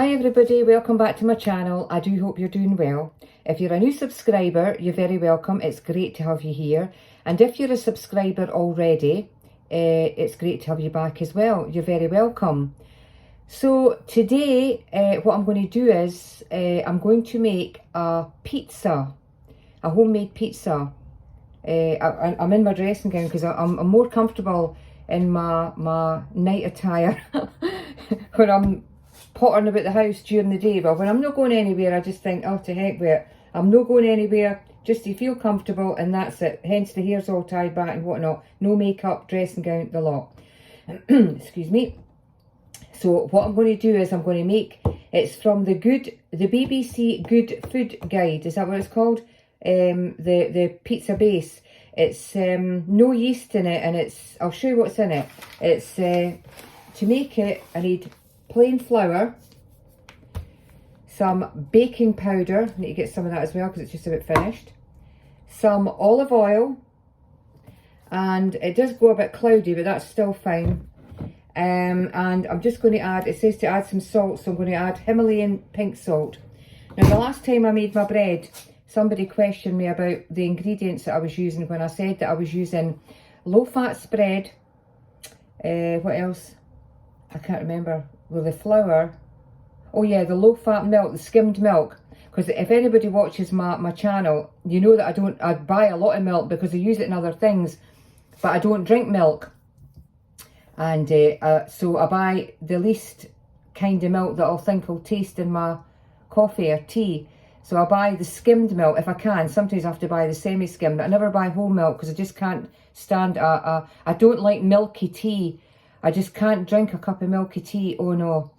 Hi everybody, welcome back to my channel. I do hope you're doing well. If you're a new subscriber, you're very welcome. It's great to have you here. And if you're a subscriber already, it's great to have you back as well. You're very welcome. So today, what I'm going to do is, I'm going to make a pizza, a homemade pizza. I'm in my dressing gown because I'm more comfortable in my night attire when I'm pottering about the house during the day. But when I'm not going anywhere, I just think, oh, to heck with it. I'm not going anywhere, just to feel comfortable, and that's it. Hence the hair's all tied back and whatnot. No makeup, dressing gown, the lot. Excuse me. So what I'm going to do is I'm going to make, it's from the BBC Good Food Guide. Is that what it's called? The pizza base. It's no yeast in it, and it's, I'll show you what's in it. It's, to make it, I need plain flour, some baking powder, I need to get some of that as well because it's just about finished, some olive oil, and it does go a bit cloudy but that's still fine, and I'm just going to add, it says to add some salt, so I'm going to add Himalayan pink salt. Now the last time I made my bread, somebody questioned me about the ingredients that I was using when I said that I was using low fat spread, what else, I can't remember, with the flour, oh yeah, the low fat milk, the skimmed milk, because if anybody watches my channel, you know that I buy a lot of milk because I use it in other things, but I don't drink milk, and so I buy the least kind of milk that I'll think will taste in my coffee or tea. So I buy the skimmed milk if I can. Sometimes I have to buy the semi-skimmed, but I never buy whole milk because I just can't stand I don't like milky tea. I just can't drink a cup of milky tea, oh no.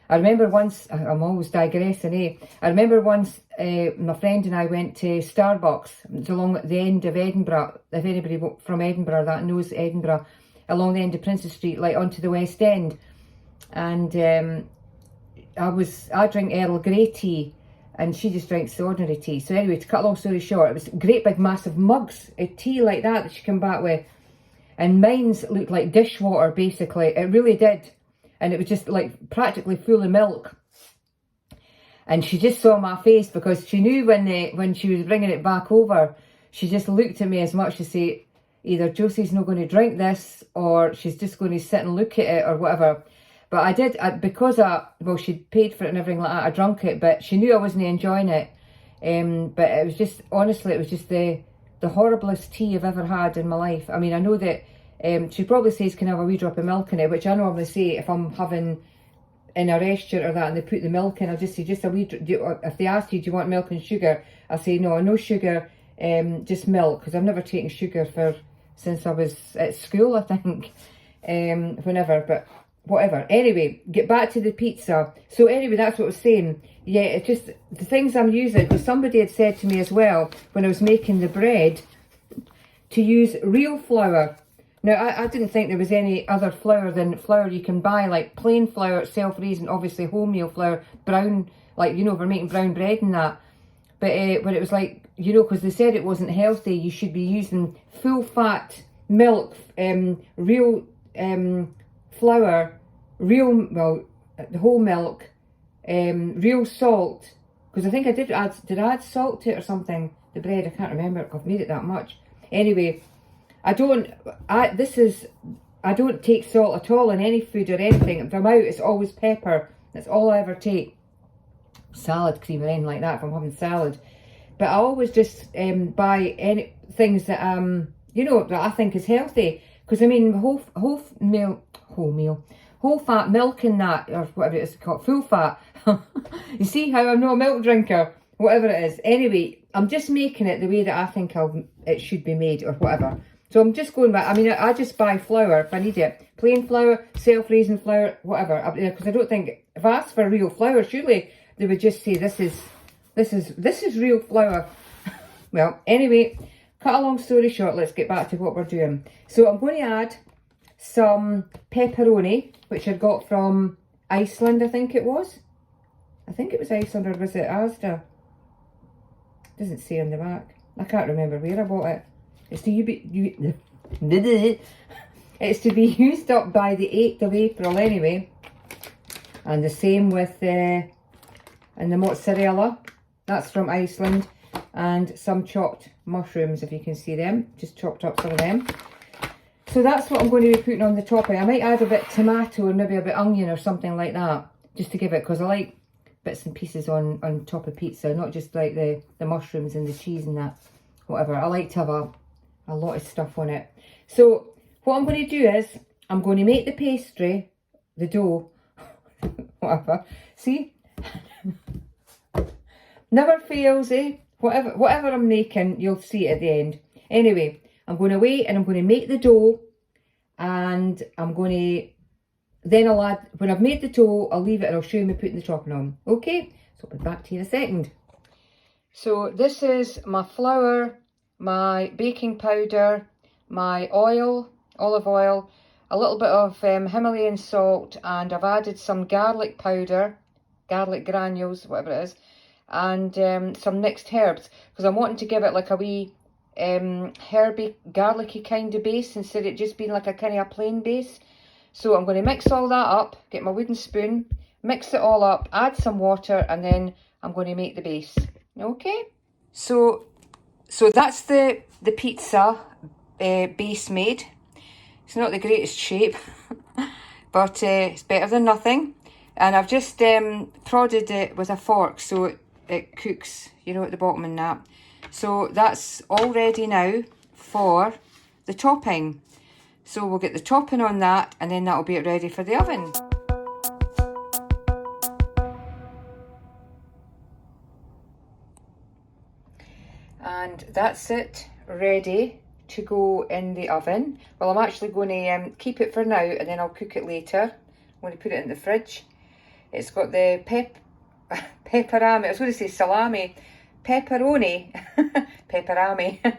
I remember once, I'm always digressing, I remember once my friend and I went to Starbucks. It's along the end of Edinburgh. If anybody from Edinburgh that knows Edinburgh, along the end of Princes Street, like onto the West End. And I drink Earl Grey tea, and she just drinks the ordinary tea. So anyway, to cut a long story short, it was great big massive mugs of tea like that she came back with. And mine's looked like dishwater, basically. It really did. And it was just like practically full of milk. And she just saw my face because she knew when she was bringing it back over, she just looked at me as much to say, either Josie's not going to drink this or she's just going to sit and look at it or whatever. But I did, because well, she'd paid for it and everything like that, I drunk it, but she knew I wasn't enjoying it. But it was just, honestly, it was just the horriblest tea I've ever had in my life. I mean, I know that she probably says can I have a wee drop of milk in it, which I normally say if I'm having in a restaurant or that and they put the milk in, I'll just say just a wee, if they ask you do you want milk and sugar, I'll say no sugar, just milk, because I've never taken sugar since I was at school, I think, whenever, but whatever. Anyway, get back to the pizza. So anyway, that's what I was saying. Yeah, it's just the things I'm using, because somebody had said to me as well when I was making the bread to use real flour. Now I didn't think there was any other flour than flour you can buy, like plain flour, self-raising, obviously wholemeal flour, brown, like, you know, for making brown bread and that. But it was like, you know, because they said it wasn't healthy, you should be using full fat milk, real flour, real, well, whole milk, real salt, because I think I did I add salt to it or something, the bread, I can't remember, I've made it that much. Anyway, I don't take salt at all in any food or anything. If I'm out, it's always pepper, that's all I ever take. Salad cream or anything like that if I'm having salad. But I always just buy any things that you know, that I think is healthy, because I mean whole fat milk and that, or whatever it is called, full fat. You see how I'm not a milk drinker, whatever it is. Anyway, I'm just making it the way that I think it should be made or whatever. So I'm just going back, I mean, I just buy flour if I need it. Plain flour, self-raising flour, whatever. Because I don't think, if I asked for real flour, surely they would just say this is real flour. Well, anyway, cut a long story short, let's get back to what we're doing. So I'm going to add some pepperoni, which I got from Iceland, I think it was. I think it was Iceland, or was it Asda? Doesn't say on the back. I can't remember where I bought it. It's to be used up by the 8th of April anyway. And the same with and the mozzarella, that's from Iceland, and some chopped mushrooms, if you can see them, just chopped up some of them. So that's what I'm going to be putting on the topping. I might add a bit of tomato and maybe a bit of onion or something like that, just to give it, because I like bits and pieces on top of pizza, not just like the mushrooms and the cheese and that, whatever. I like to have a lot of stuff on it. So what I'm going to do is, I'm going to make the pastry, the dough, whatever. See? Never fails, eh? Whatever I'm making, you'll see it at the end. Anyway, I'm going to wait and I'm going to make the dough, and I'm going to, then I'll add, when I've made the dough, I'll leave it and I'll show you me putting the topping on. Okay? So I'll be back to you in a second. So this is my flour, my baking powder, my oil, olive oil, a little bit of Himalayan salt, and I've added some garlic powder, garlic granules, whatever it is, and some mixed herbs, because I'm wanting to give it like a wee herby, garlicky kind of base, instead of it just being like a kind of a plain base. So I'm going to mix all that up, get my wooden spoon, mix it all up, add some water, and then I'm going to make the base. Okay? So that's the pizza base made. It's not the greatest shape, but it's better than nothing. And I've just prodded it with a fork so it cooks, you know, at the bottom and that. So that's all ready now for the topping. So we'll get the topping on that, and then that'll be it ready for the oven. And that's it, ready to go in the oven. Well, I'm actually going to keep it for now, and then I'll cook it later. I'm going to put it in the fridge. It's got the pepperami, I was going to say salami, pepperoni, pepperami,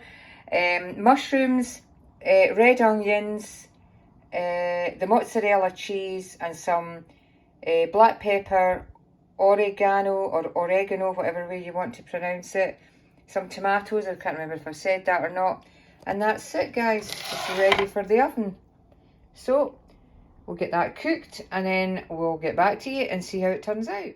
mushrooms, red onions, the mozzarella cheese, and some black pepper, oregano, whatever way you want to pronounce it, some tomatoes, I can't remember if I said that or not, and that's it, guys. It's ready for the oven. So we'll get that cooked, and then we'll get back to you and see how it turns out.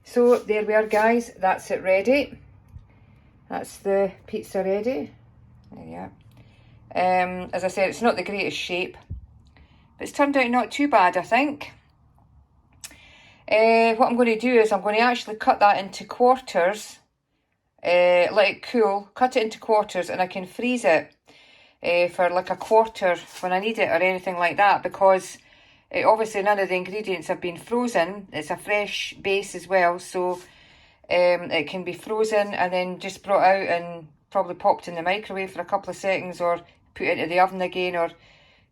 So there we are, guys, that's it ready. That's the pizza ready. There you are. As I said, it's not the greatest shape, but it's turned out not too bad, I think. What I'm going to do is I'm going to actually cut that into quarters, let it cool, cut it into quarters, and I can freeze it for like a quarter when I need it or anything like that, because obviously none of the ingredients have been frozen. It's a fresh base as well, so it can be frozen and then just brought out and probably popped in the microwave for a couple of seconds, or put into the oven again, or,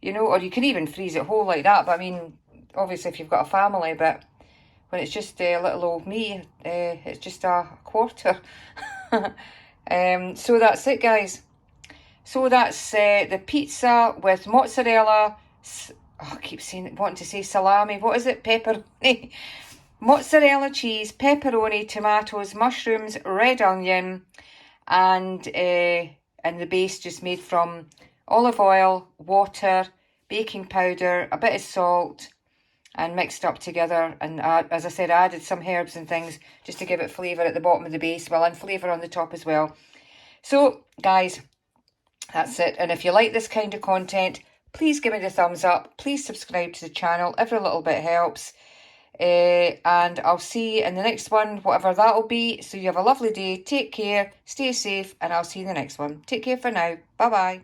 you know, or you can even freeze it whole like that. But I mean, obviously if you've got a family, but when it's just little old me, it's just a quarter. So that's it, guys. So that's the pizza with mozzarella, I keep wanting to say salami, what is it, pepperoni, mozzarella cheese, pepperoni, tomatoes, mushrooms, red onion, and the base just made from olive oil, water, baking powder, a bit of salt, and mixed up together. And as I said, I added some herbs and things just to give it flavour at the bottom of the base, well, and flavour on the top as well. So, guys, that's it. And if you like this kind of content, please give me the thumbs up. Please subscribe to the channel. Every little bit helps. And I'll see you in the next one, whatever that'll be. So you have a lovely day. Take care. Stay safe. And I'll see you in the next one. Take care for now. Bye-bye.